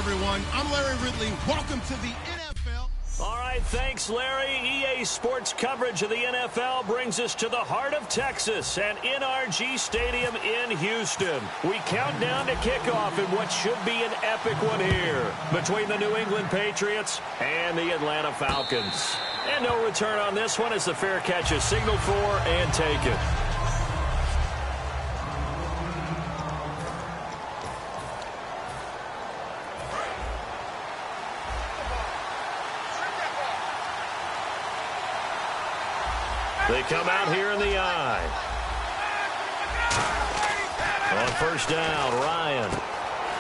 everyone. I'm Larry Ridley. Welcome to the NFL. All right, thanks, Larry. EA Sports coverage of the NFL brings us to the heart of Texas at NRG Stadium in Houston. We count down to kickoff in what should be an epic one here between the New England Patriots and the Atlanta Falcons. And no return on this one as the fair catch is signaled for and taken. They come out here in the eye. On first down, Ryan.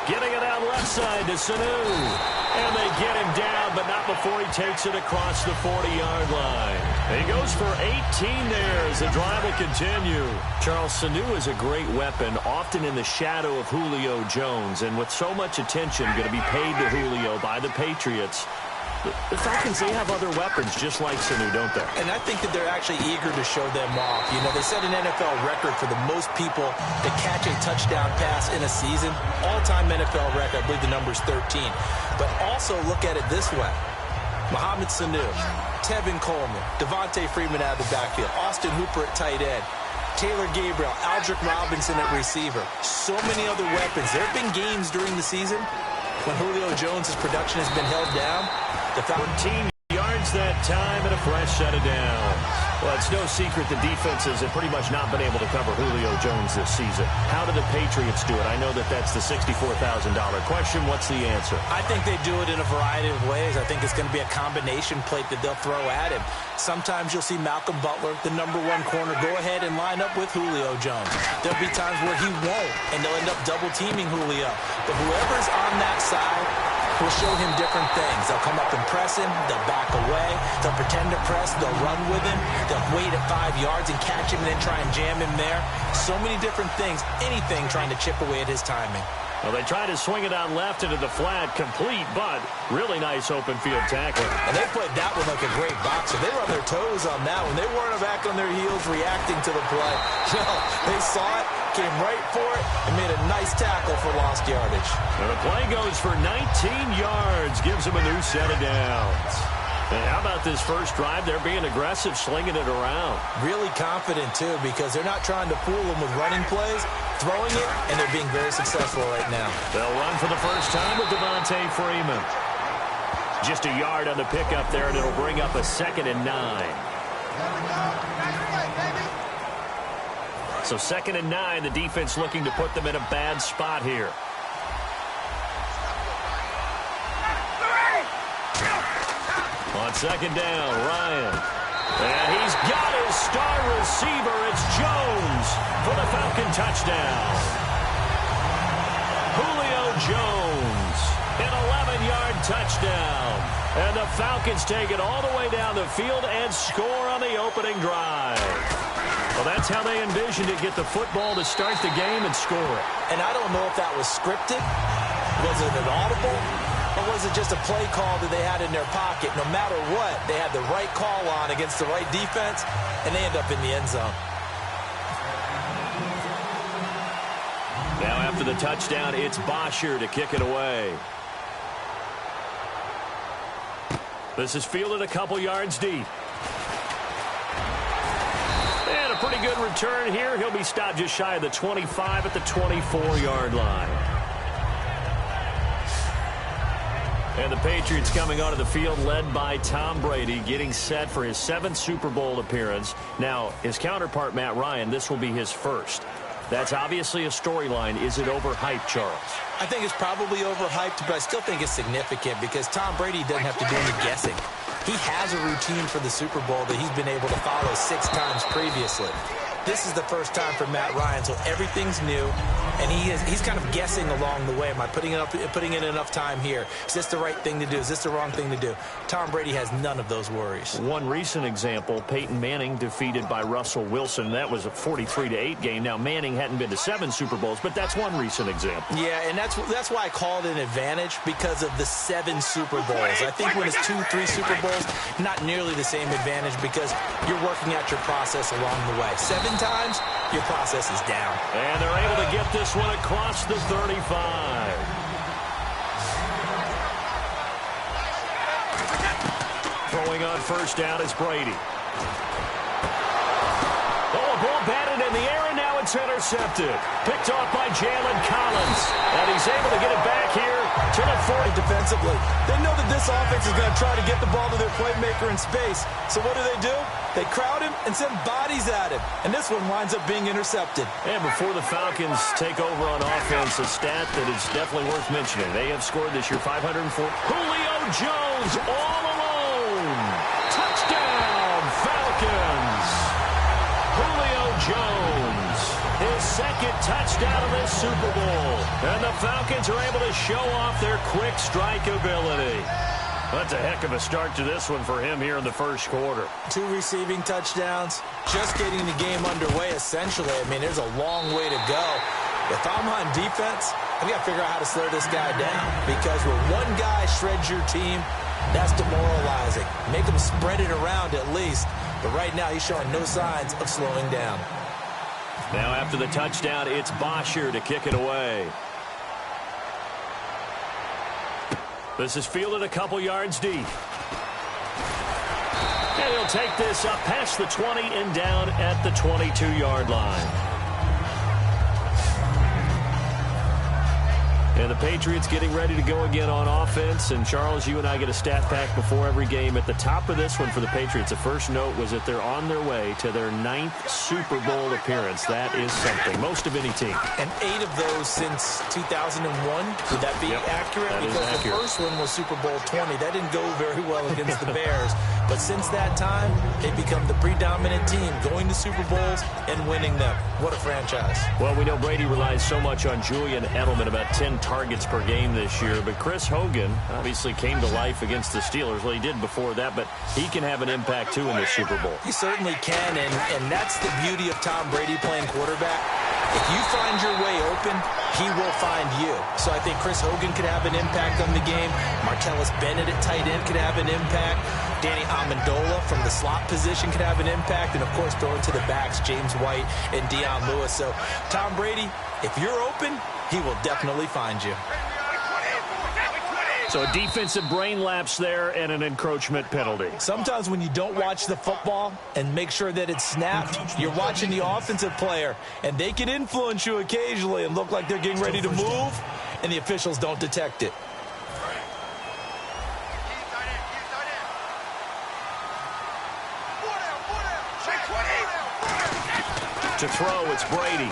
Getting it out left side to Sanu. And they get him down, but not before he takes it across the 40-yard line. He goes for 18 there as the drive will continue. Charles, Sanu is a great weapon, often in the shadow of Julio Jones. And with so much attention going to be paid to Julio by the Patriots, the Falcons, they have other weapons just like Sanu, don't they? And I think that they're actually eager to show them off. You know, they set an NFL record for the most people to catch a touchdown pass in a season. All-time NFL record, I believe the number is 13. But also look at it this way. Mohamed Sanu, Tevin Coleman, Devontae Freeman out of the backfield, Austin Hooper at tight end, Taylor Gabriel, Aldrick Robinson at receiver. So many other weapons. There have been games during the season when Julio Jones' production has been held down. The 14 yards that time and a fresh set of downs. Well, it's no secret the defenses have pretty much not been able to cover Julio Jones this season. How do the Patriots do it? I know that that's the $64,000 question. What's the answer? I think they do it in a variety of ways. I think it's going to be a combination plate that they'll throw at him. Sometimes you'll see Malcolm Butler, the number one corner, go ahead and line up with Julio Jones. There'll be times where he won't, and they'll end up double-teaming Julio. But whoever's on that side will show him different things. They'll come up and press him. They'll back away. They'll pretend to press. They'll run with him. They'll wait at 5 yards and catch him and then try and jam him there. So many different things. Anything trying to chip away at his timing. Well, they try to swing it on left into the flat, complete, but really nice open field tackle. And they played that one like a great boxer. They were on their toes on that one. They weren't back on their heels reacting to the play. No, they saw it, came right for it, and made a nice tackle for lost yardage. And the play goes for 19 yards, gives them a new set of downs. And how about this first drive? They're being aggressive, slinging it around. Really confident, too, because they're not trying to fool them with running plays, throwing it, and they're being very successful right now. They'll run for the first time with Devontae Freeman. Just a yard on the pickup there, and it'll bring up a 2nd and 9. So 2nd and 9, the defense looking to put them in a bad spot here. On 2nd down, Ryan. And he's got his star receiver. It's Jones for the Falcon touchdown. Julio Jones, an 11-yard touchdown. And the Falcons take it all the way down the field and score on the opening drive. Well, that's how they envisioned it, get the football to start the game and score it. And I don't know if that was scripted. Was it an audible? Or was it just a play call that they had in their pocket? No matter what, they had the right call on against the right defense, and they end up in the end zone. Now after the touchdown, it's Bosher to kick it away. This is fielded a couple yards deep. And a pretty good return here. He'll be stopped just shy of the 25 at the 24-yard line. And the Patriots coming onto the field led by Tom Brady, getting set for his 7th Super Bowl appearance. Now, his counterpart, Matt Ryan, this will be his first. That's obviously a storyline. Is it overhyped, Charles? I think it's probably overhyped, but I still think it's significant because Tom Brady doesn't have to do any guessing. He has a routine for the Super Bowl that he's been able to follow 6 times previously. This is the first time for Matt Ryan, so everything's new, and he's kind of guessing along the way. Am I putting in enough time here? Is this the right thing to do? Is this the wrong thing to do? Tom Brady has none of those worries. One recent example, Peyton Manning defeated by Russell Wilson. That was a 43-8 game. Now, Manning hadn't been to 7 Super Bowls, but that's one recent example. Yeah, and that's why I called it an advantage, because of the 7 Super Bowls. I think when it's 2, 3 Super Bowls, not nearly the same advantage because you're working out your process along the way. 7 times, your process is down. And they're able to get this one across the 35. Throwing on first down is Brady. Oh, a ball batted in the air, and now it's intercepted. Picked off by Jalen Collins. And he's able to get it back here to the 40. Defensively, they know that this offense is going to try to get the ball to their playmaker in space. So what do? They crowd him and send bodies at him. And this one winds up being intercepted. And before the Falcons take over on offense, a stat that is definitely worth mentioning. They have scored this year 504. Julio Jones all alone. Touchdown, Falcons. Julio Jones, his second touchdown of this Super Bowl. And the Falcons are able to show off their quick strike ability. That's a heck of a start to this one for him here in the first quarter. 2 receiving touchdowns, just getting the game underway essentially. I mean, there's a long way to go. If I'm on defense, I've got to figure out how to slow this guy down, because when one guy shreds your team, that's demoralizing. Make him spread it around at least. But right now, he's showing no signs of slowing down. Now after the touchdown, it's Bosher to kick it away. This is fielded a couple yards deep. And he'll take this up past the 20 and down at the 22-yard line. And the Patriots getting ready to go again on offense. And, Charles, you and I get a stat pack before every game. At the top of this one for the Patriots, the first note was that they're on their way to their 9th Super Bowl appearance. That is something. Most of any team. And 8 of those since 2001. Would that be accurate? That because is accurate. The first one was Super Bowl 20. That didn't go very well against the Bears. But since that time, they've become the predominant team, going to Super Bowls and winning them. What a franchise. Well, we know Brady relies so much on Julian Edelman, about 10 targets per game this year. But Chris Hogan obviously came to life against the Steelers. Well, he did before that, but he can have an impact, too, in this Super Bowl. He certainly can, and that's the beauty of Tom Brady playing quarterback. If you find your way open, he will find you. So I think Chris Hogan could have an impact on the game. Martellus Bennett at tight end could have an impact. Danny Amendola from the slot position could have an impact. And, of course, throwing to the backs, James White and Deion Lewis. So, Tom Brady, if you're open, he will definitely find you. So a defensive brain lapse there and an encroachment penalty. Sometimes when you don't watch the football and make sure that it's snapped, you're watching the offensive player, and they can influence you occasionally and look like they're getting ready to move, and the officials don't detect it. To throw, it's Brady.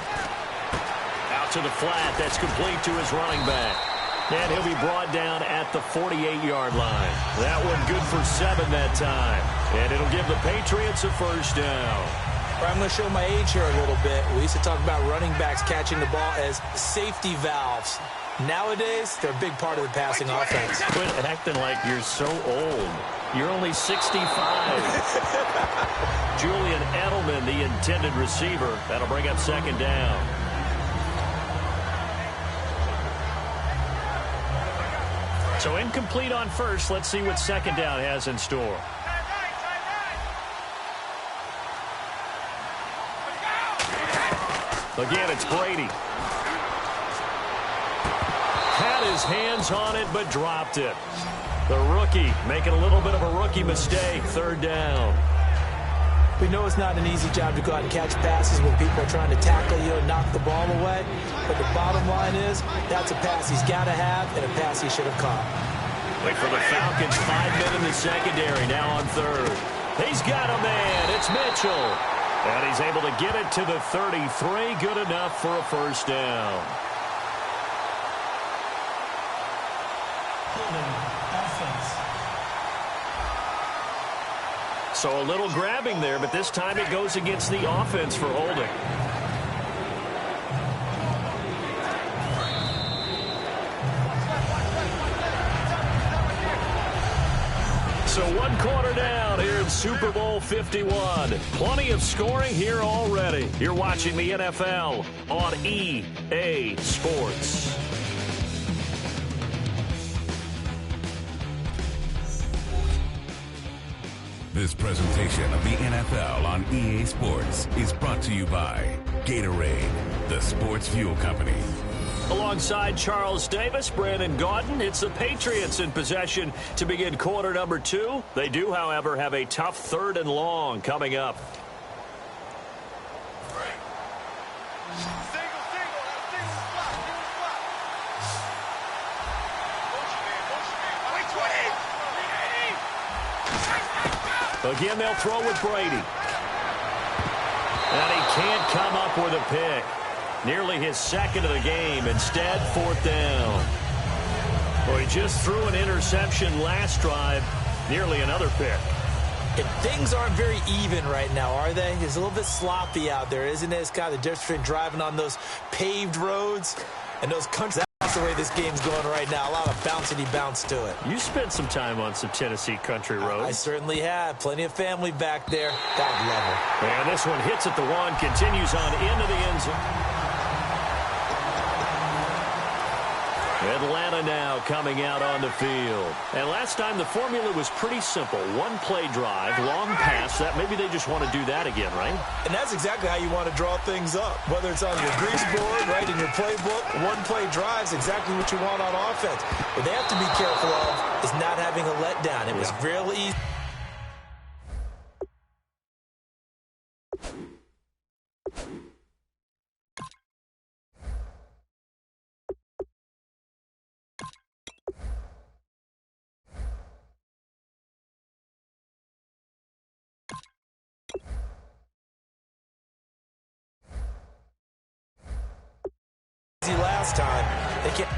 Out to the flat. That's complete to his running back. And he'll be brought down at the 48-yard line. That one good for 7 that time. And it'll give the Patriots a first down. I'm going to show my age here a little bit. We used to talk about running backs catching the ball as safety valves. Nowadays, they're a big part of the passing offense. Quit acting like you're so old. You're only 65. Julian Edelman, the intended receiver. That'll bring up second down. So incomplete on first. Let's see what second down has in store. Again, it's Brady. Had his hands on it, but dropped it. The rookie making a little bit of a rookie mistake. Third down. We know it's not an easy job to go out and catch passes when people are trying to tackle you and knock the ball away. But the bottom line is, that's a pass he's got to have and a pass he should have caught. Wait for the Falcons, 5 men in the secondary, now on third. He's got a man. It's Mitchell. And he's able to get it to the 33. Good enough for a first down. So a little grabbing there, but this time it goes against the offense for holding. So 1 quarter down here in Super Bowl 51. Plenty of scoring here already. You're watching the NFL on EA Sports. This presentation of the NFL on EA Sports is brought to you by Gatorade, the sports fuel company. Alongside Charles Davis, Brandon Gaudin, it's the Patriots in possession to begin quarter number 2. They do, however, have a tough 3rd and long coming up. Again, they'll throw with Brady. And he can't come up with a pick. Nearly his 2nd of the game. Instead, 4th down. Well, he just threw an interception last drive. Nearly another pick. And things aren't very even right now, are they? It's a little bit sloppy out there, isn't it? It's kind of the difference between driving on those paved roads and those country. That's the way this game's going right now. A lot of bouncity bounce to it. You spent some time on some Tennessee country roads. I certainly have. Plenty of family back there. God love them. And this one hits at the 1, continues on into the end zone. Atlanta now coming out on the field. And last time the formula was pretty simple. 1-play drive, long pass. That maybe they just want to do that again, right? And that's exactly how you want to draw things up. Whether it's on your grease board, right, in your playbook, 1-play drive is exactly what you want on offense. What they have to be careful of is not having a letdown. It was real easy. Last time, they can't.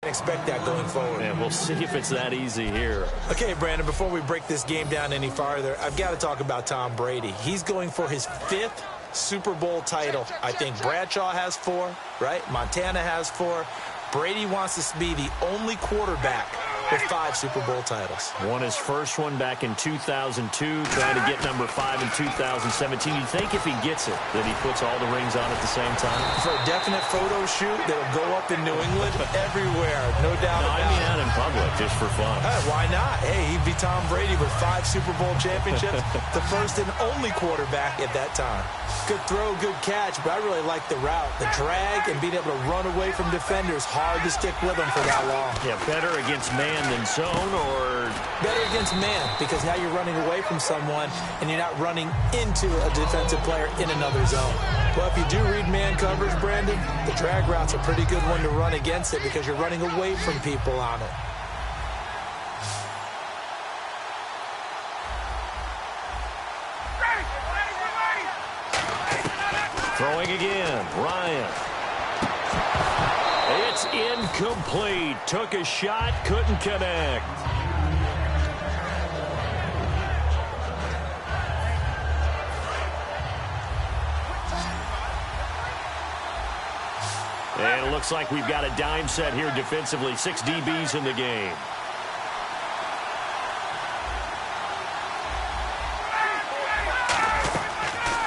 Expect that going forward. And we'll see if it's that easy here. Okay, Brandon, before we break this game down any farther, I've got to talk about Tom Brady. He's going for his 5th Super Bowl title. I think Bradshaw has 4, right? Montana has 4. Brady wants to be the only quarterback with 5 Super Bowl titles. Won his first one back in 2002, trying to get number 5 in 2017. You'd think if he gets it, that he puts all the rings on at the same time. For a definite photo shoot that'll go up in New England, everywhere, no doubt about it. I mean out in public, just for fun. Why not? Hey, he'd be Tom Brady with 5 Super Bowl championships, the first and only quarterback at that time. Good throw, good catch, but I really like the route. The drag and being able to run away from defenders, hard to stick with them for that long. Yeah, better against man than zone, or better against man, because now you're running away from someone and you're not running into a defensive player in another zone. Well, if you do read man coverage, Brandon, the drag route's a pretty good one to run against it because you're running away from people on it. Throwing again, Ryan. It's incomplete. Took a shot, couldn't connect. And it looks like we've got a dime set here defensively. 6 DBs in the game.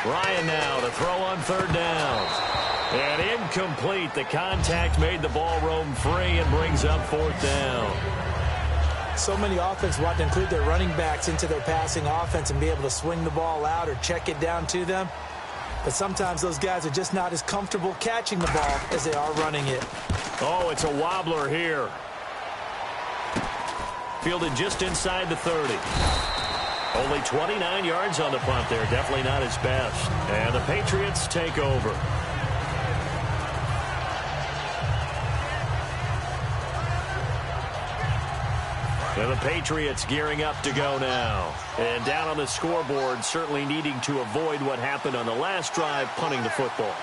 Ryan now to throw on 3rd down. And incomplete. The contact made the ball roam free and brings up 4th down. So many offenses want to include their running backs into their passing offense and be able to swing the ball out or check it down to them. But sometimes those guys are just not as comfortable catching the ball as they are running it. Oh, it's a wobbler here. Fielded just inside the 30. Only 29 yards on the punt there. Definitely not his best. And the Patriots take over. And the Patriots gearing up to go now. And down on the scoreboard, certainly needing to avoid what happened on the last drive, punting the football.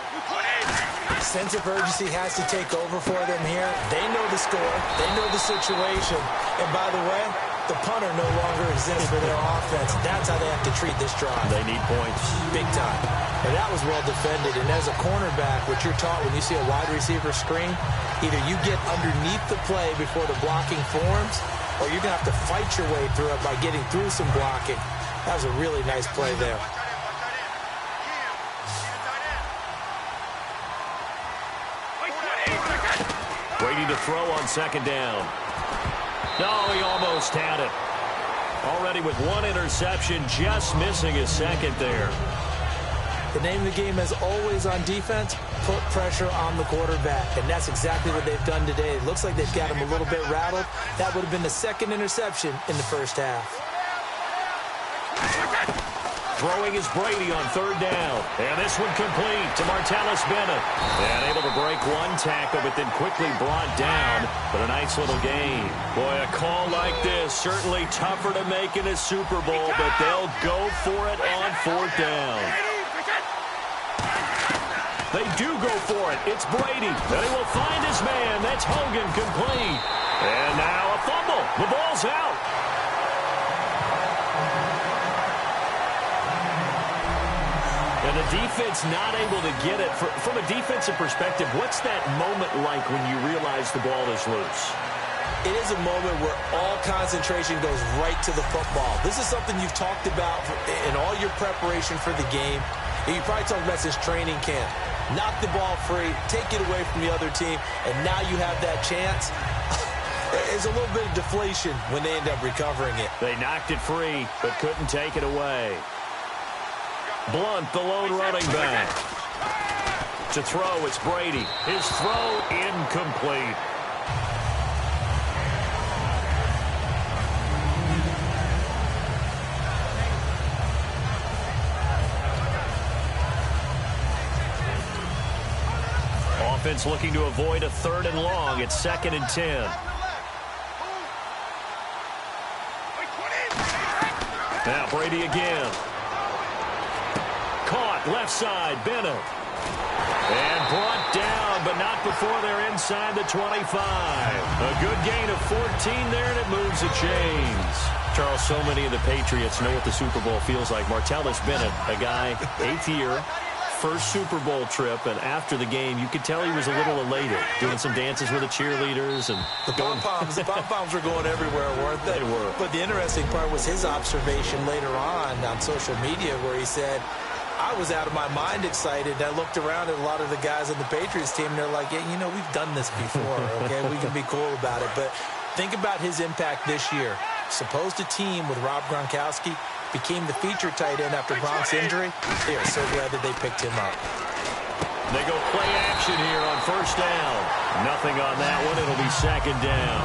Sense of urgency has to take over for them here. They know the score. They know the situation. And by the way, the punter no longer exists for their offense. That's how they have to treat this drive. They need points. Big time. And that was well defended. And as a cornerback, what you're taught when you see a wide receiver screen, either you get underneath the play before the blocking forms, or you're going to have to fight your way through it by getting through some blocking. That was a really nice play there. to throw on second down. No, he almost had it. Already with one interception, just missing his second there. The name of the game is always on defense, put pressure on the quarterback. And that's exactly what they've done today. It looks like they've got him a little bit rattled. That would have been the second interception in the first half. Throwing is Brady on third down. And this one complete to Martellus Bennett. And able to break one tackle, but then quickly brought down. But a nice little gain. Boy, a call like this, certainly tougher to make in a Super Bowl, but they'll go for it on fourth down. They do go for it. It's Brady. And he will find his man. That's Hogan, complete. And now a fumble. The ball's out. And the defense not able to get it. From a defensive perspective, what's that moment like when you realize the ball is loose? It is a moment where all concentration goes right to the football. This is something you've talked about in all your preparation for the game. And you probably talked about since training camp. Knock the ball free, take it away from the other team, and now you have that chance. There's a little bit of deflation when they end up recovering it. They knocked it free, but couldn't take it away. Blunt, the lone running back. To throw, it's Brady. His throw incomplete. Offense looking to avoid a third and long. It's 2nd and 10. Now Brady again. Caught left side, Bennett. And brought down, but not before they're inside the 25. A good gain of 14 there, and it moves the chains. Charles, so many of the Patriots know what the Super Bowl feels like. Martellus Bennett, a guy, 8th year, first Super Bowl trip, and after the game, you could tell he was a little elated, doing some dances with the cheerleaders. And the pom-poms were going everywhere, weren't they? They were. But the interesting part was his observation later on social media where he said, I was out of my mind excited. I looked around at a lot of the guys on the Patriots team, and they're like, yeah, you know, we've done this before, okay? We can be cool about it. But think about his impact this year. Supposed to team with Rob Gronkowski, became the feature tight end after Gronk's injury. They are so glad that they picked him up. They go play action here on first down. Nothing on that one. It'll be 2nd down.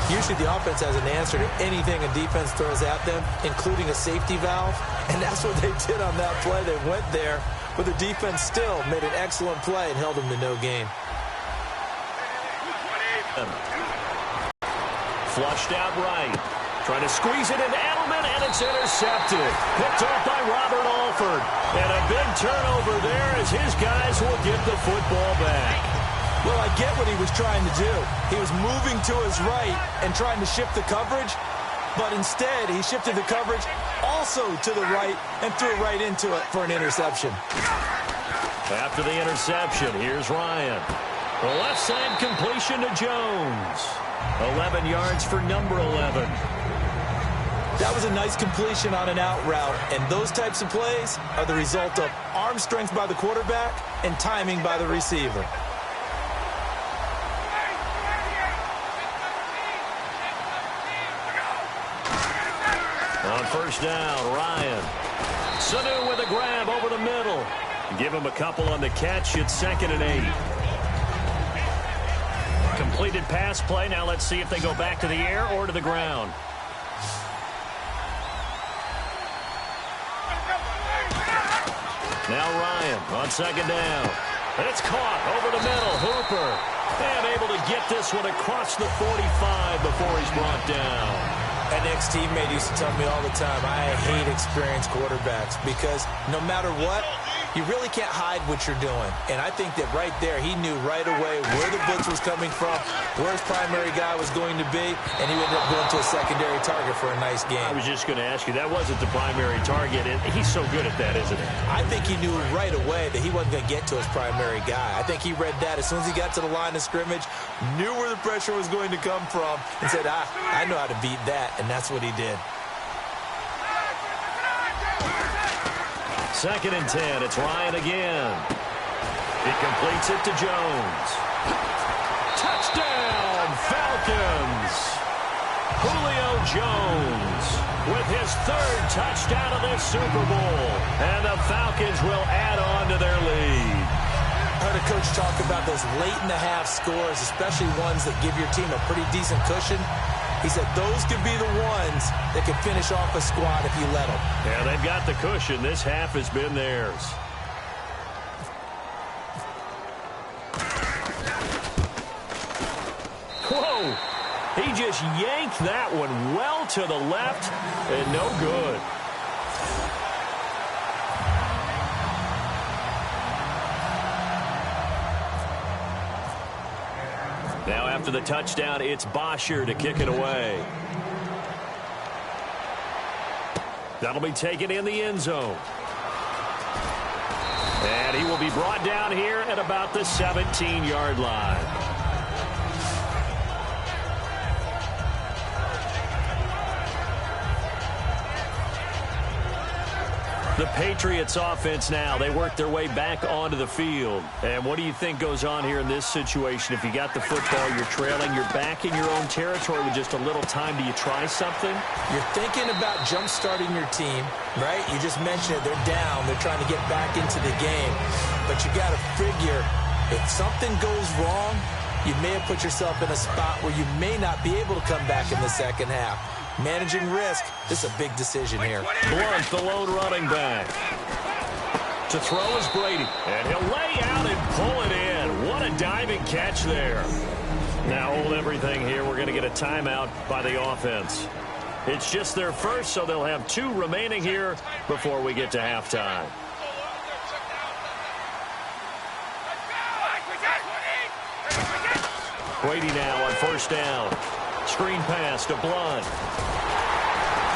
Usually the offense has an answer to anything a defense throws at them, including a safety valve, and that's what they did on that play. They went there, but the defense still made an excellent play and held them to no gain. Flushed out right. Trying to squeeze it into Edelman, and it's intercepted. Picked off by Robert Alford. And a big turnover there as his guys will get the football back. Well, I get what he was trying to do. He was moving to his right and trying to shift the coverage, but instead he shifted the coverage also to the right and threw right into it for an interception. After the interception, here's Ryan. The left side completion to Jones. 11 yards for number 11. That was a nice completion on an out route, and those types of plays are the result of arm strength by the quarterback and timing by the receiver. On first down, Ryan. Sanu with a grab over the middle. Give him a couple on the catch. It's 2nd and 8. Completed pass play. Now let's see if they go back to the air or to the ground. Now Ryan on 2nd down. And it's caught over the middle. Hooper. And able to get this one across the 45 before he's brought down. An ex-teammate used to tell me all the time, I hate experienced quarterbacks because no matter what, you really can't hide what you're doing. And I think that right there, he knew right away where the blitz was coming from, where his primary guy was going to be, and he ended up going to a secondary target for a nice game. I was just going to ask you, that wasn't the primary target. He's so good at that, isn't he? I think he knew right away that he wasn't going to get to his primary guy. I think he read that as soon as he got to the line of scrimmage, knew where the pressure was going to come from, and said, I know how to beat that, and that's what he did. 2nd and 10. It's Ryan again. He completes it to Jones. Touchdown! Falcons. Julio Jones with his third touchdown of this Super Bowl. And the Falcons will add on to their lead. I heard a coach talk about those late-in-the-half scores, especially ones that give your team a pretty decent cushion. He said those could be the ones that could finish off a squad if you let them. Yeah, they've got the cushion. This half has been theirs. Whoa! He just yanked that one well to the left and no good. Now after the touchdown, it's Bosher to kick it away. That'll be taken in the end zone. And he will be brought down here at about the 17-yard line. The Patriots offense now, they work their way back onto the field. And what do you think goes on here in this situation? If you got the football, you're trailing, you're back in your own territory with just a little time. Do you try something? You're thinking about jump-starting your team, right? You just mentioned it. They're down. They're trying to get back into the game. But you got to figure, if something goes wrong, you may have put yourself in a spot where you may not be able to come back in the second half. Managing risk, this is a big decision here. Blunt, the lone running back. To throw is Brady. And he'll lay out and pull it in. What a diving catch there. Now hold everything here. We're going to get a timeout by the offense. It's just their first, so they'll have 2 remaining here before we get to halftime. Brady now on first down. Screen pass to Blunt.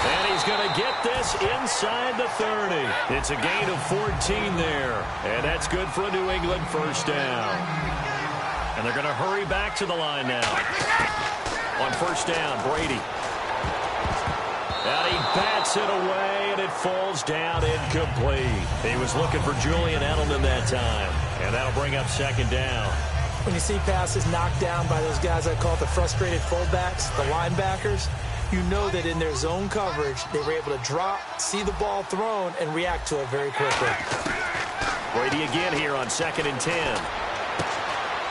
And he's going to get this inside the 30. It's a gain of 14 there. And that's good for a New England first down. And they're going to hurry back to the line now. On first down, Brady. And he bats it away, and it falls down incomplete. He was looking for Julian Edelman that time. And that'll bring up second down. When you see passes knocked down by those guys I call the frustrated fullbacks, the linebackers, you know that in their zone coverage, they were able to drop, see the ball thrown, and react to it very quickly. Brady again here on 2nd and 10.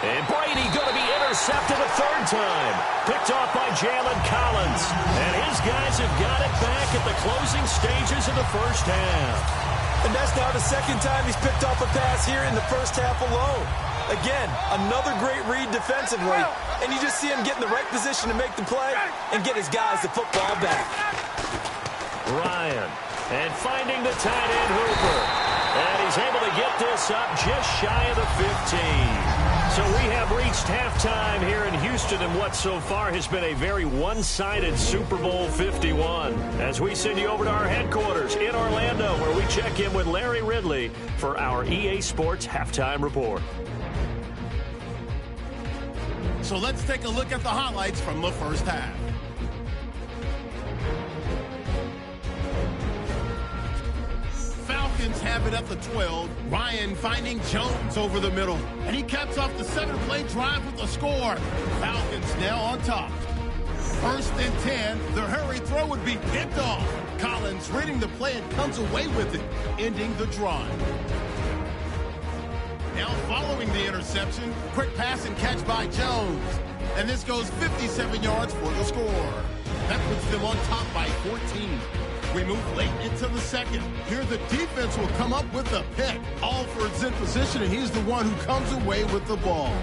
And Brady going to be intercepted a third time. Picked off by Jalen Collins. And his guys have got it back at the closing stages of the first half. And that's now the second time he's picked off a pass here in the first half alone. Again, another great read defensively, and you just see him get in the right position to make the play and get his guys the football back. Ryan, and finding the tight end Hooper. And he's able to get this up just shy of the 15. So we have reached halftime here in Houston in what so far has been a very one-sided Super Bowl 51. As we send you over to our headquarters in Orlando, where we check in with Larry Ridley for our EA Sports Halftime Report. So let's take a look at the highlights from the first half. Falcons have it at the 12. Ryan finding Jones over the middle. And he caps off the 7-play drive with a score. Falcons now on top. 1st and 10. The hurry throw would be picked off. Collins reading the play and comes away with it, ending the drive. Now following the interception, quick pass and catch by Jones. And this goes 57 yards for the score. That puts them on top by 14. We move late into the second. Here the defense will come up with a pick. Alford's in position, and he's the one who comes away with the ball.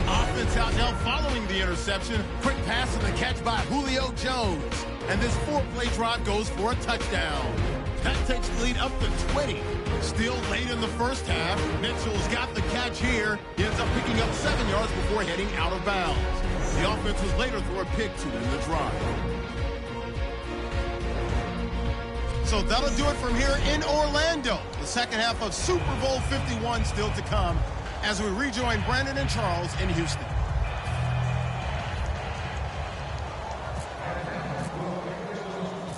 Offense out now following the interception. Quick pass and the catch by Julio Jones. And this 4-play drive goes for a touchdown. That takes the lead up to 20. Still late in the first half. Mitchell's got the catch here. He ends up picking up 7 yards before heading out of bounds. The offense was later through a pick to end the drive. So that'll do it from here in Orlando. The second half of Super Bowl 51 still to come as we rejoin Brandon and Charles in Houston.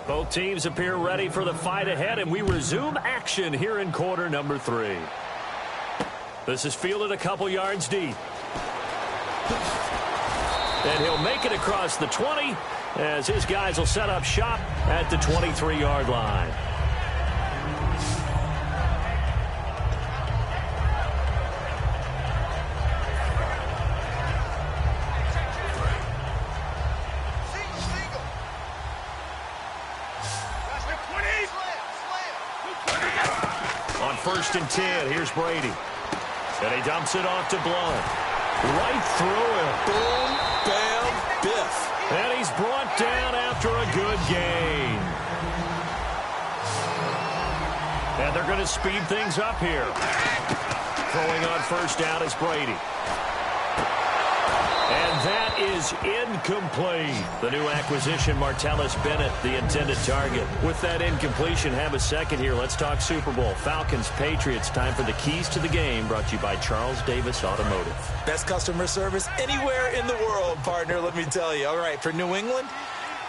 Both teams appear ready for the fight ahead, and we resume action here in quarter number 3. This is fielded a couple yards deep. And he'll make it across the 20 as his guys will set up shop at the 23-yard line. On 1st and 10, here's Brady. And he dumps it off to Blunt. Right through him. Boom, bam, biff. And he's brought down after a good gain. And they're going to speed things up here. Throwing on 1st down is Brady. And that is incomplete. The new acquisition, Martellus Bennett, the intended target. With that incompletion, have a second here. Let's talk Super Bowl. Falcons, Patriots. Time for the keys to the game, brought to you by Charles Davis Automotive. Best customer service anywhere in the world, partner, let me tell you. All right, for New England,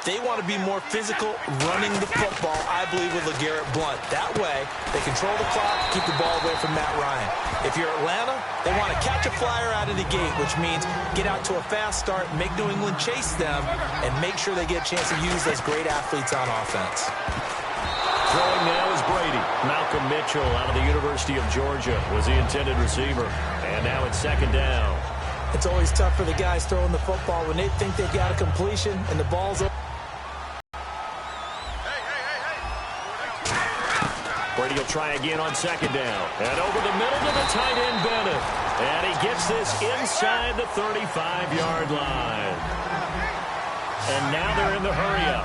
they want to be more physical running the football, I believe, with LeGarrette Blount. That way, they control the clock, keep the ball away from Matt Ryan. If you're Atlanta, they want to catch a flyer out of the gate, which means get out to a fast start, make New England chase them, and make sure they get a chance to use those great athletes on offense. Throwing now is Brady. Malcolm Mitchell out of the University of Georgia was the intended receiver. And now it's 2nd down. It's always tough for the guys throwing the football when they think they've got a completion and the ball's over. Brady will try again on 2nd down. And over the middle to the tight end, Bennett. And he gets this inside the 35-yard line. And now they're in the hurry-up.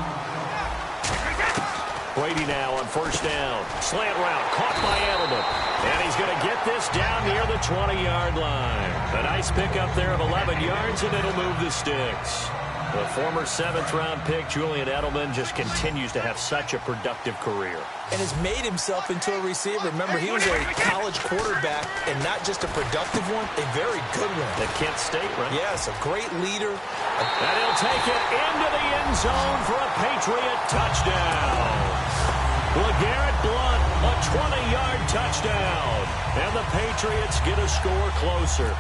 Brady now on 1st down. Slant route caught by Edelman. And he's going to get this down near the 20-yard line. A nice pickup there of 11 yards, and it'll move the sticks. The former 7th-round pick, Julian Edelman, just continues to have such a productive career. And has made himself into a receiver. Remember, he was a college quarterback, and not just a productive one, a very good one. At Kent State, right? Yes, a great leader. And he'll take it into the end zone for a Patriot touchdown. LeGarrette Blount, a 20-yard touchdown. And the Patriots get a score closer.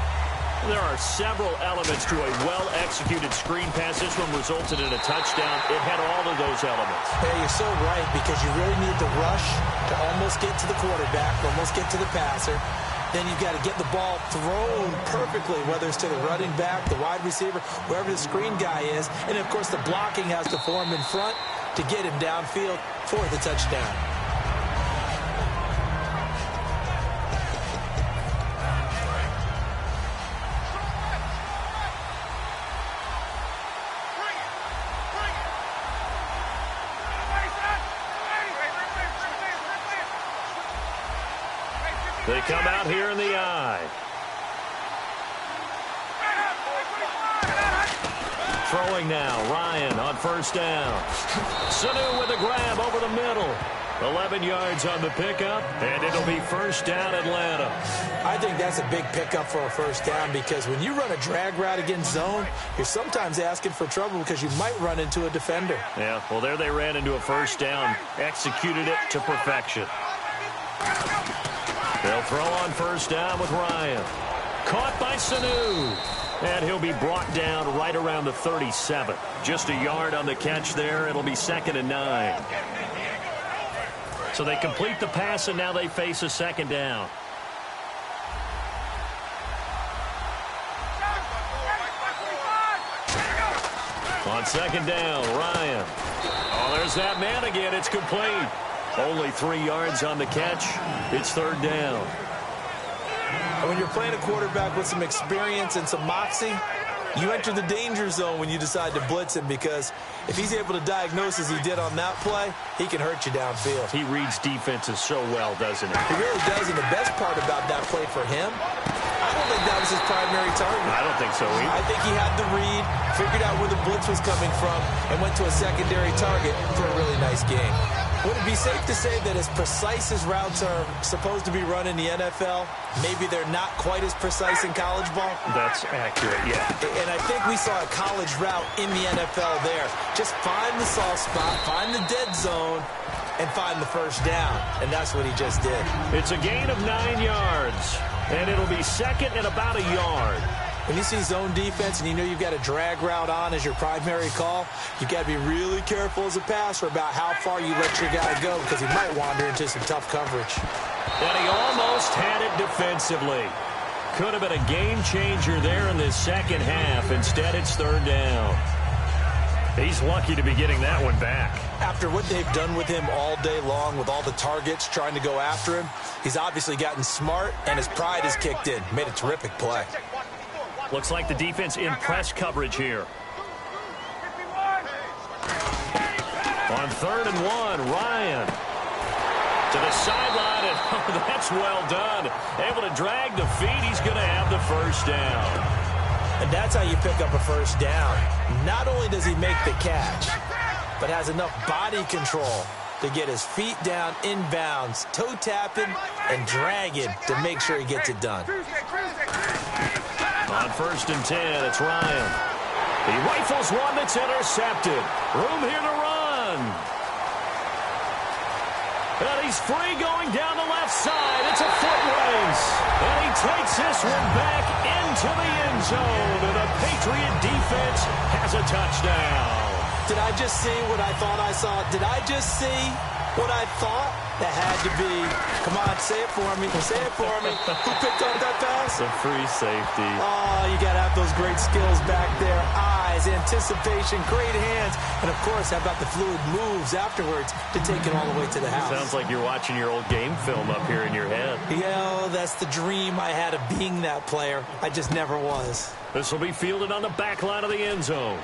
There are several elements to a well-executed screen pass. This one resulted in a touchdown. It had all of those elements. Yeah, you're so right, because you really need to rush to almost get to the quarterback, almost get to the passer. Then you've got to get the ball thrown perfectly, whether it's to the running back, the wide receiver, wherever the screen guy is. And, of course, the blocking has to form in front to get him downfield for the touchdown. They come out here in the eye. Throwing now, Ryan on 1st down. Sanu with a grab over the middle. 11 yards on the pickup, and it'll be 1st down Atlanta. I think that's a big pickup for a 1st down, because when you run a drag route against zone, you're sometimes asking for trouble because you might run into a defender. Yeah, well, there they ran into a 1st down, executed it to perfection. They'll throw on 1st down with Ryan. Caught by Sanu. And he'll be brought down right around the 37. Just a yard on the catch there. It'll be 2nd and 9. So they complete the pass, and now they face a 2nd down. On 2nd down, Ryan. Oh, there's that man again. It's complete. Only 3 yards on the catch. It's 3rd down. And when you're playing a quarterback with some experience and some moxie, you enter the danger zone when you decide to blitz him, because if he's able to diagnose as he did on that play, he can hurt you downfield. He reads defenses so well, doesn't he? He really does, and the best part about that play for him, I don't think that was his primary target. I don't think so either. I think he had the read, figured out where the blitz was coming from, and went to a secondary target for a really nice game. Would it be safe to say that as precise as routes are supposed to be run in the NFL, maybe they're not quite as precise in college ball? That's accurate, yeah. And I think we saw a college route in the NFL there. Just find the soft spot, find the dead zone, and find the 1st down. And that's what he just did. It's a gain of 9 yards, and it'll be 2nd and about a yard. When you see zone defense and you know you've got a drag route on as your primary call, you've got to be really careful as a passer about how far you let your guy go because he might wander into some tough coverage. And he almost had it defensively. Could have been a game changer there in this second half. Instead, it's third down. He's lucky to be getting that one back. After what they've done with him all day long with all the targets trying to go after him, he's obviously gotten smart and his pride has kicked in. Made a terrific play. Looks like the defense in press coverage here. On 3rd and 1, Ryan to the sideline, and oh, that's well done. Able to drag the feet. He's going to have the first down. And that's how you pick up a first down. Not only does he make the catch, but has enough body control to get his feet down inbounds, toe tapping and dragging to make sure he gets it done. On 1st and 10, it's Ryan. He rifles one that's intercepted. Room here to run. And he's free going down the left side. It's a foot race. And he takes this one back into the end zone. And the Patriot defense has a touchdown. Did I just see what I thought I saw? Did I just see what I thought? That had to be. Come on, say it for me. Say it for me. Who picked up that pass? The free safety. Oh, you got to have those great skills back there. Eyes, anticipation, great hands. And, of course, how about the fluid moves afterwards to take it all the way to the house? Sounds like you're watching your old game film up here in your head. Yeah, that's the dream I had of being that player. I just never was. This will be fielded on the back line of the end zone.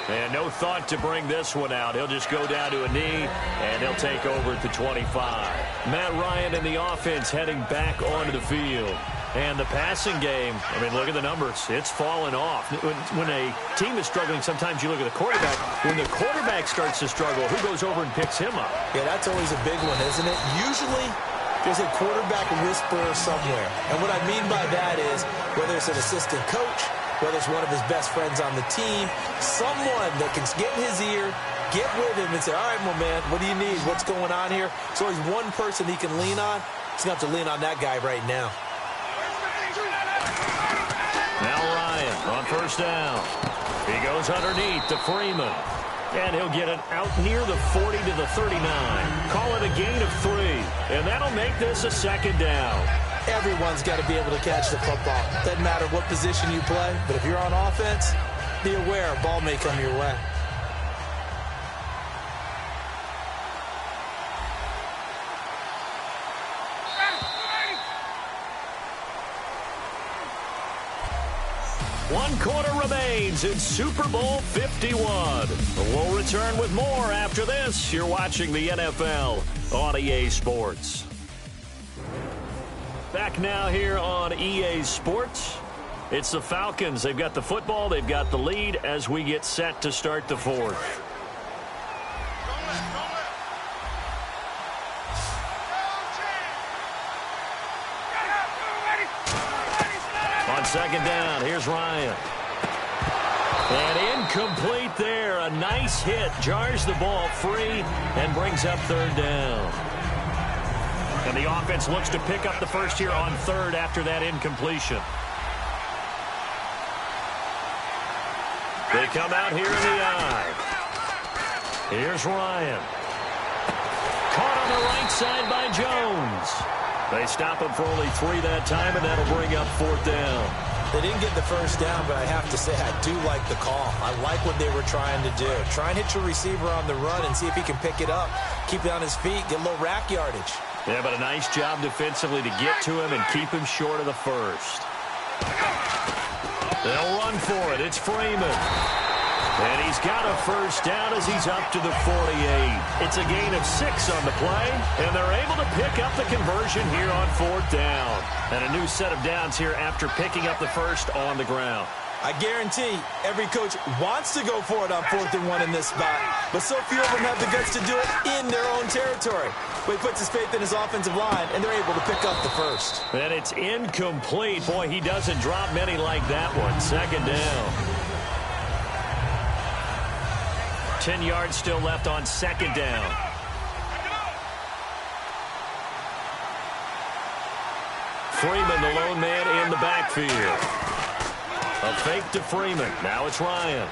And no thought to bring this one out. He'll just go down to a knee, and he'll take over at the 25. Matt Ryan and the offense heading back onto the field. And the passing game, I mean, look at the numbers. It's fallen off. When a team is struggling, sometimes you look at the quarterback. When the quarterback starts to struggle, who goes over and picks him up? Yeah, that's always a big one, isn't it? Usually, there's a quarterback whisperer somewhere. And what I mean by that is, whether it's an assistant coach, whether it's one of his best friends on the team, someone that can get in his ear, get with him and say, all right, my man, what do you need? What's going on here? So there's one person he can lean on. He's going to have to lean on that guy right now. Now Ryan on 1st down. He goes underneath to Freeman. And he'll get it out near the 40 to the 39. Call it a gain of 3. And that'll make this a 2nd down. Everyone's got to be able to catch the football. Doesn't matter what position you play, but if you're on offense, be aware a ball may come your way. One quarter remains in Super Bowl 51. We'll return with more after this. You're watching the NFL on EA Sports. Back now here on EA Sports. It's the Falcons. They've got the football. They've got the lead as we get set to start the 4th. On 2nd down, here's Ryan. And incomplete there. A nice hit. Jars the ball free and brings up 3rd down. And the offense looks to pick up the first here on 3rd after that incompletion. They come out here in the eye. Here's Ryan. Caught on the right side by Jones. They stop him for only 3 that time, and that'll bring up 4th down. They didn't get the first down, but I have to say I do like the call. I like what they were trying to do. Try and hit your receiver on the run and see if he can pick it up. Keep it on his feet, get a little rack yardage. Yeah, but a nice job defensively to get to him and keep him short of the first. They'll run for it. It's Freeman. And he's got a first down as he's up to the 48. It's a gain of 6 on the play, and they're able to pick up the conversion here on 4th down. And a new set of downs here after picking up the first on the ground. I guarantee every coach wants to go for it on 4th and 1 in this spot, but so few of them have the guts to do it in their own territory. But he puts his faith in his offensive line, and they're able to pick up the first. And it's incomplete. Boy, he doesn't drop many like that one. 2nd down. 10 yards still left on 2nd down. Freeman, the lone man in the backfield. A fake to Freeman. Now it's Ryan.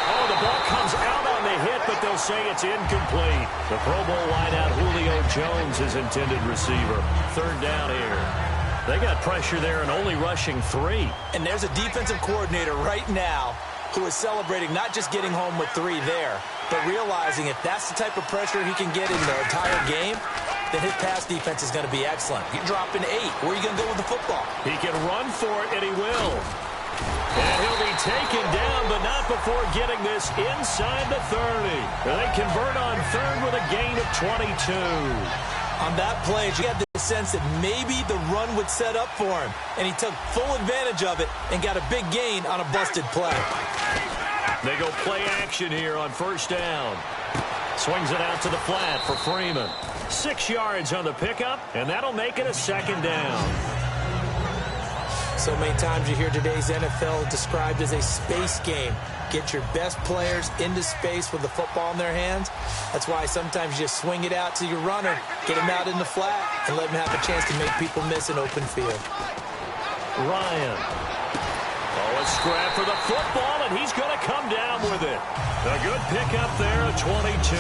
Oh, the ball comes out on the hit, but they'll say it's incomplete. The Pro Bowl wideout Julio Jones is intended receiver. Third down here. They got pressure there and only rushing 3. And there's a defensive coordinator right now who is celebrating not just getting home with 3 there, but realizing if that's the type of pressure he can get in the entire game, then his pass defense is going to be excellent. You're dropping 8. Where are you going to go with the football? He can run for it, and he will. And he'll be taken down, but not before getting this inside the 30. They convert on third with a gain of 22. On that play, you had the sense that maybe the run would set up for him, and he took full advantage of it and got a big gain on a busted play. They go play action here on first down. Swings it out to the flat for Freeman. 6 yards on the pickup, and that'll make it a second down. So many times you hear today's NFL described as a space game. Get your best players into space with the football in their hands. That's why sometimes you just swing it out to your runner, get him out in the flat, and let him have a chance to make people miss an open field. Ryan. Oh, a scrap for the football, and he's going to come down with it. A good pickup there, a 22.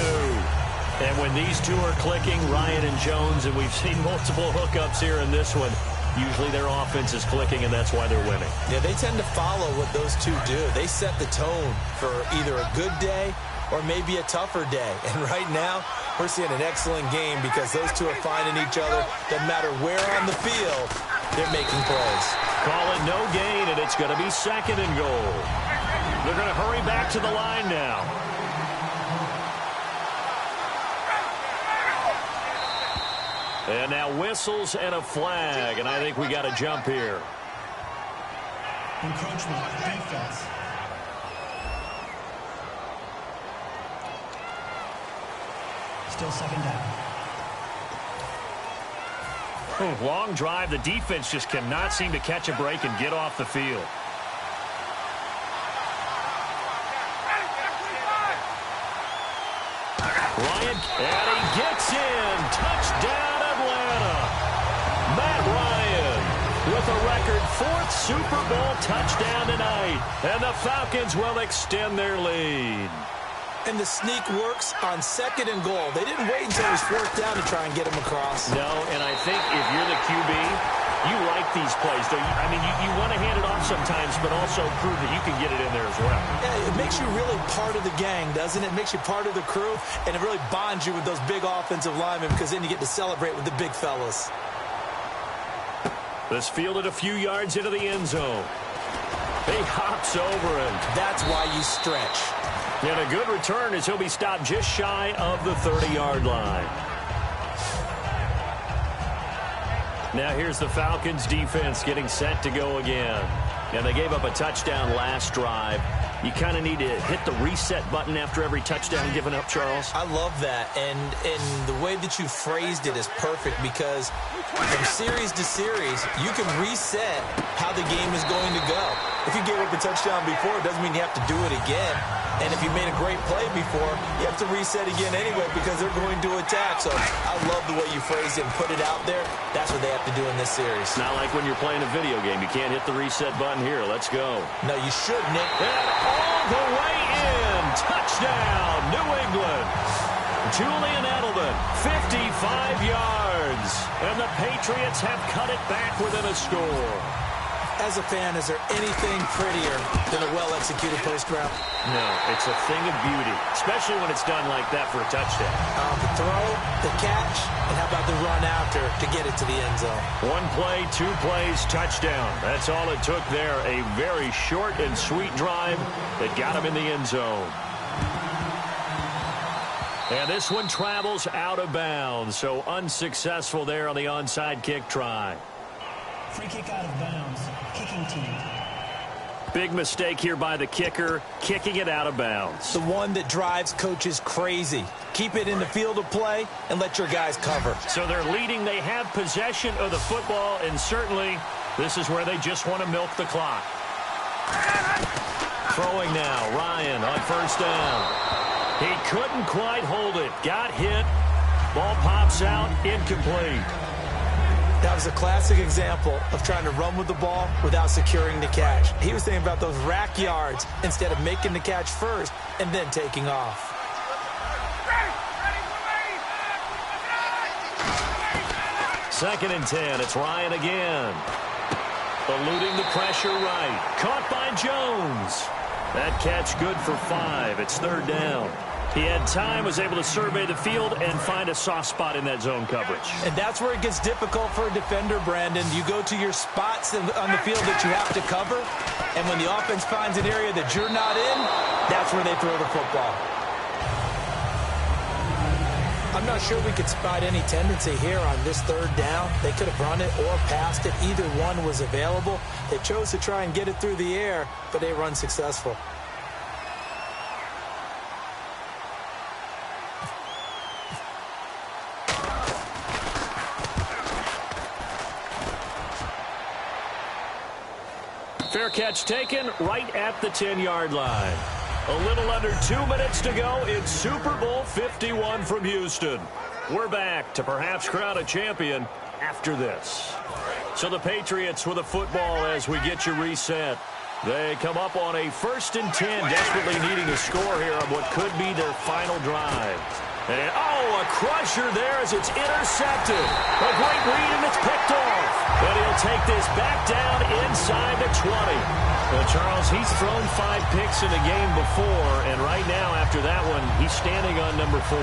And when these two are clicking, Ryan and Jones, and we've seen multiple hookups here in this one, usually their offense is clicking, and that's why they're winning. Yeah, they tend to follow what those two do. They set the tone for either a good day or maybe a tougher day. And right now, we're seeing an excellent game because those two are finding each other. Doesn't matter where on the field, they're making plays. Call it no gain, and it's going to be second and goal. They're going to hurry back to the line now. And now whistles and a flag, and I think we got a jump here. Encroachment, defense. Still second down. Long drive. The defense just cannot seem to catch a break and get off the field. Ryan, and he gets in. Touchdown. Matt Ryan with a record 4th Super Bowl touchdown tonight. And the Falcons will extend their lead. And the sneak works on second and goal. They didn't wait until it was 4th down to try and get him across. No, and I think if you're the QB, you like these plays, don't you? I mean, you want to hand it off sometimes, but also prove that you can get it in there as well. Yeah, it makes you really part of the gang, doesn't it? It makes you part of the crew, and it really bonds you with those big offensive linemen because then you get to celebrate with the big fellas. This fielded a few yards into the end zone. He hops over him. That's why you stretch. And a good return as he'll be stopped just shy of the 30-yard line. Now here's the Falcons defense getting set to go again. And they gave up a touchdown last drive. You kind of need to hit the reset button after every touchdown given up, Charles. I love that. And the way that you phrased it is perfect because from series to series, you can reset how the game is going to go. If you gave up a touchdown before, it doesn't mean you have to do it again. And if you made a great play before, you have to reset again anyway because they're going to attack. So I love the way you phrased it and put it out there. That's what they have to do in this series. It's not like when you're playing a video game. You can't hit the reset button here. Let's go. No, you should, Nick. And all the way in. Touchdown, New England. Julian Edelman, 55 yards. And the Patriots have cut it back within a score. As a fan, is there anything prettier than a well-executed post route? No, it's a thing of beauty, especially when it's done like that for a touchdown. The throw, the catch, and how about the run after to get it to the end zone? One play, 2 plays, touchdown. That's all it took there. A very short and sweet drive that got him in the end zone. And this one travels out of bounds, so unsuccessful there on the onside kick try. Free kick out of bounds. Kicking team. Big mistake here by the kicker, kicking it out of bounds. The one that drives coaches crazy. Keep it in the field of play and let your guys cover. So they're leading. They have possession of the football, and certainly this is where they just want to milk the clock. Throwing now, Ryan on first down. He couldn't quite hold it. Got hit. Ball pops out, incomplete. That was a classic example of trying to run with the ball without securing the catch. He was thinking about those rack yards instead of making the catch first and then taking off. Second and 10. It's Ryan again. Eluding the pressure right. Caught by Jones. That catch good for 5. It's third down. He had time, was able to survey the field and find a soft spot in that zone coverage. And that's where it gets difficult for a defender, Brandon. You go to your spots on the field that you have to cover, and when the offense finds an area that you're not in, that's where they throw the football. I'm not sure we could spot any tendency here on this third down. They could have run it or passed it. Either one was available. They chose to try and get it through the air, but they run successful. Fair catch taken right at the 10-yard line. A little under 2 minutes to go in Super Bowl 51 from Houston. We're back to perhaps crown a champion after this. So the Patriots with a football as we get you reset. They come up on a 1st and 10, desperately needing a score here on what could be their final drive. And, a crusher there as it's intercepted. A great read, and it's picked off. And he'll take this back down inside the 20. Well, Charles, he's thrown 5 picks in a game before, and right now, after that one, he's standing on number 4.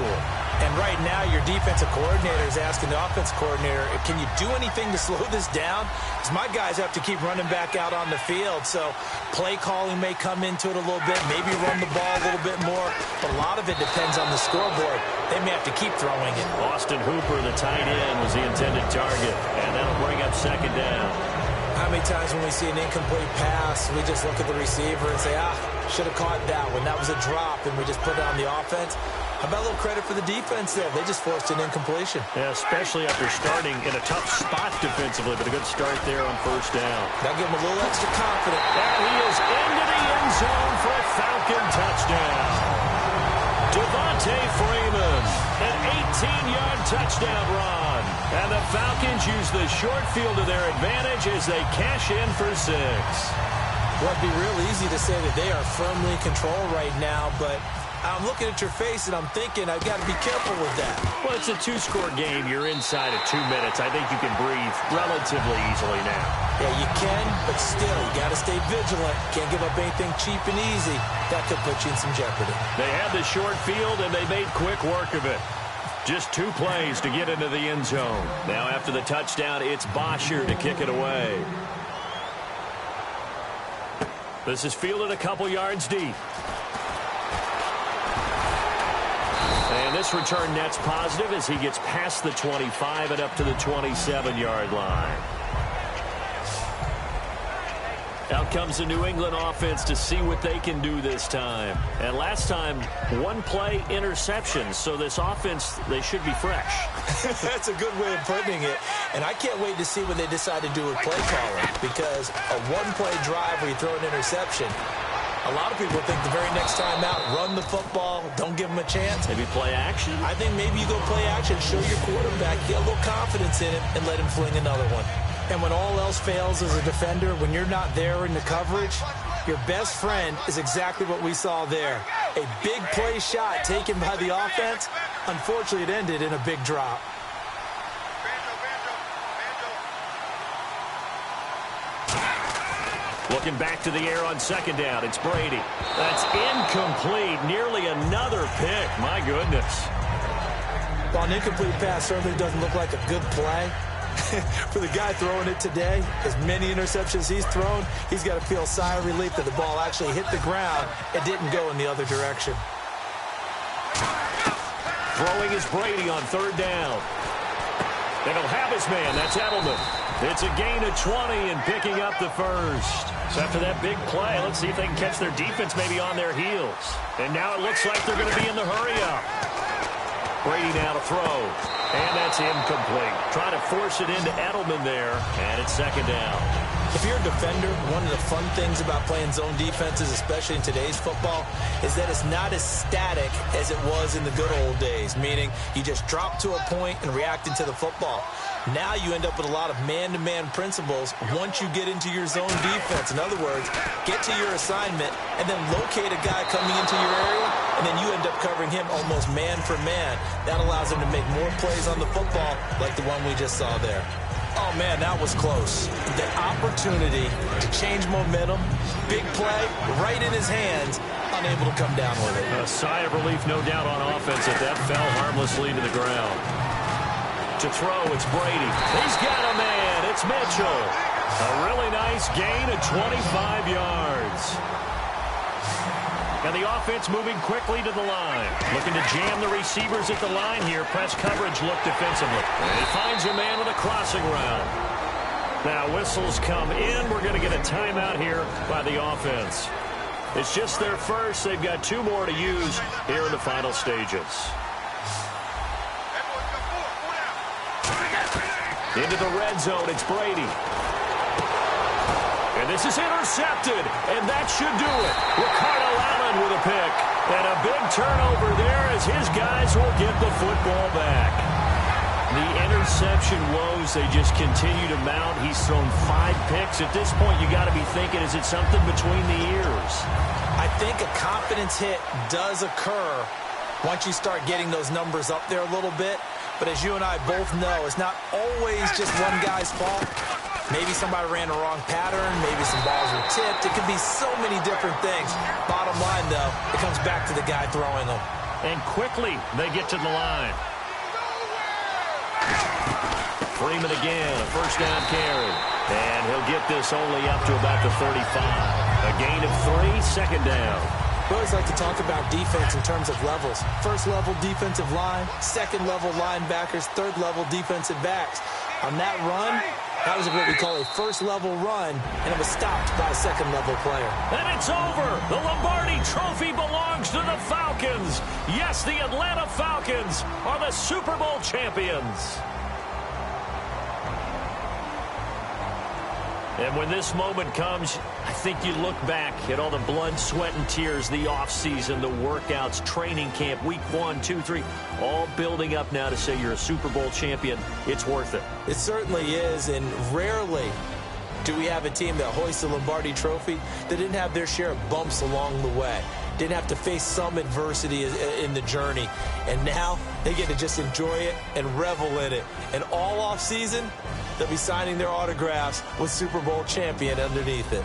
And right now, your defensive coordinator is asking the offensive coordinator, can you do anything to slow this down? Because my guys have to keep running back out on the field. So play calling may come into it a little bit, maybe run the ball a little bit more. But a lot of it depends on the scoreboard. They may have to keep throwing it. Austin Hooper, the tight end, was the intended target. And that'll bring up second down. How many times when we see an incomplete pass, we just look at the receiver and say, should have caught that one. That was a drop, and we just put it on the offense. How about a little credit for the defense there? They just forced an incompletion. Yeah, especially after starting in a tough spot defensively, but a good start there on first down. That'll give him a little extra confidence. And he is into the end zone for a Falcon touchdown. Devontae Freeman, an 18-yard touchdown run. And the Falcons use the short field to their advantage as they cash in for 6. Well, it'd be real easy to say that they are firmly in control right now, but I'm looking at your face and I'm thinking I've got to be careful with that. Well, it's a 2-score game. You're inside of 2 minutes. I think you can breathe relatively easily now. Yeah, you can, but still, you got to stay vigilant. Can't give up anything cheap and easy. That could put you in some jeopardy. They had the short field and they made quick work of it. Just 2 plays to get into the end zone. Now after the touchdown, it's Bosher to kick it away. This is fielded a couple yards deep. And this return net's positive as he gets past the 25 and up to the 27-yard line. Out comes the New England offense to see what they can do this time. And last time, 1-play interception. So this offense, they should be fresh. That's a good way of putting it. And I can't wait to see what they decide to do with play calling. Because a 1-play drive where you throw an interception, a lot of people think the very next time out, run the football, don't give them a chance. Maybe play action? I think maybe you go play action, show your quarterback, get a little confidence in it, and let him fling another one. And when all else fails as a defender, when you're not there in the coverage, your best friend is exactly what we saw there. A big play shot taken by the offense. Unfortunately, it ended in a big drop. Looking back to the air on second down, it's Brady. That's incomplete. Nearly another pick. My goodness. Well, an incomplete pass certainly doesn't look like a good play. For the guy throwing it today, as many interceptions he's thrown, he's got to feel a sigh of relief that the ball actually hit the ground and didn't go in the other direction. Throwing is Brady on third down. And he'll have his man. That's Edelman. It's a gain of 20 and picking up the first. So after that big play, let's see if they can catch their defense maybe on their heels. And now it looks like they're going to be in the hurry-up. Brady now to throw. And that's incomplete. Trying to force it into Edelman there. And it's second down. If you're a defender, one of the fun things about playing zone defenses, especially in today's football, is that it's not as static as it was in the good old days, meaning you just drop to a point and react into the football. Now you end up with a lot of man-to-man principles once you get into your zone defense. In other words, get to your assignment and then locate a guy coming into your area, and then you end up covering him almost man for man. That allows him to make more plays on the football like the one we just saw there. Oh, man, that was close. The opportunity to change momentum, big play, right in his hands, unable to come down with it. A sigh of relief, no doubt, on offense that fell harmlessly to the ground. To throw, it's Brady. He's got a man. It's Mitchell. A really nice gain of 25 yards. And the offense moving quickly to the line. Looking to jam the receivers at the line here. Press coverage look defensively. And he finds a man with a crossing route. Now whistles come in. We're going to get a timeout here by the offense. It's just their first. They've got 2 more to use here in the final stages. Into the red zone, it's Brady. And this is intercepted, and that should do it. Ricardo Allen with a pick. And a big turnover there as his guys will get the football back. The interception woes, they just continue to mount. He's thrown 5 picks. At this point, you got to be thinking, is it something between the ears? I think a confidence hit does occur once you start getting those numbers up there a little bit. But as you and I both know, it's not always just one guy's fault. Maybe somebody ran the wrong pattern. Maybe some balls were tipped. It could be so many different things. Bottom line, though, it comes back to the guy throwing them. And quickly, they get to the line. Freeman again, a first down carry. And he'll get this only up to about the 35. A gain of 3, second down. We always like to talk about defense in terms of levels. First level defensive line, second level linebackers, third level defensive backs. On that run, that was what we call a first level run, and it was stopped by a second level player. And it's over. The Lombardi Trophy belongs to the Falcons. Yes, the Atlanta Falcons are the Super Bowl champions. And when this moment comes, I think you look back at all the blood, sweat, and tears, the offseason, the workouts, training camp, week 1, 2, 3, all building up now to say you're a Super Bowl champion. It's worth it. It certainly is, and rarely do we have a team that hoists the Lombardi Trophy that didn't have their share of bumps along the way, didn't have to face some adversity in the journey, and now they get to just enjoy it and revel in it. And all offseason, they'll be signing their autographs with Super Bowl champion underneath it.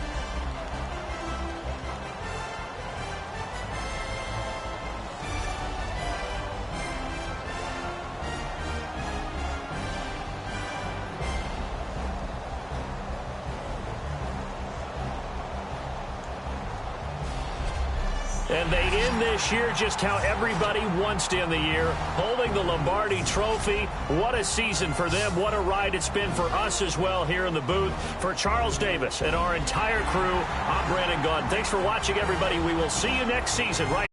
And they end this year just how everybody wants to end the year, holding the Lombardi Trophy. What a season for them. What a ride it's been for us as well here in the booth. For Charles Davis and our entire crew, I'm Brandon Gaudin. Thanks for watching, everybody. We will see you next season right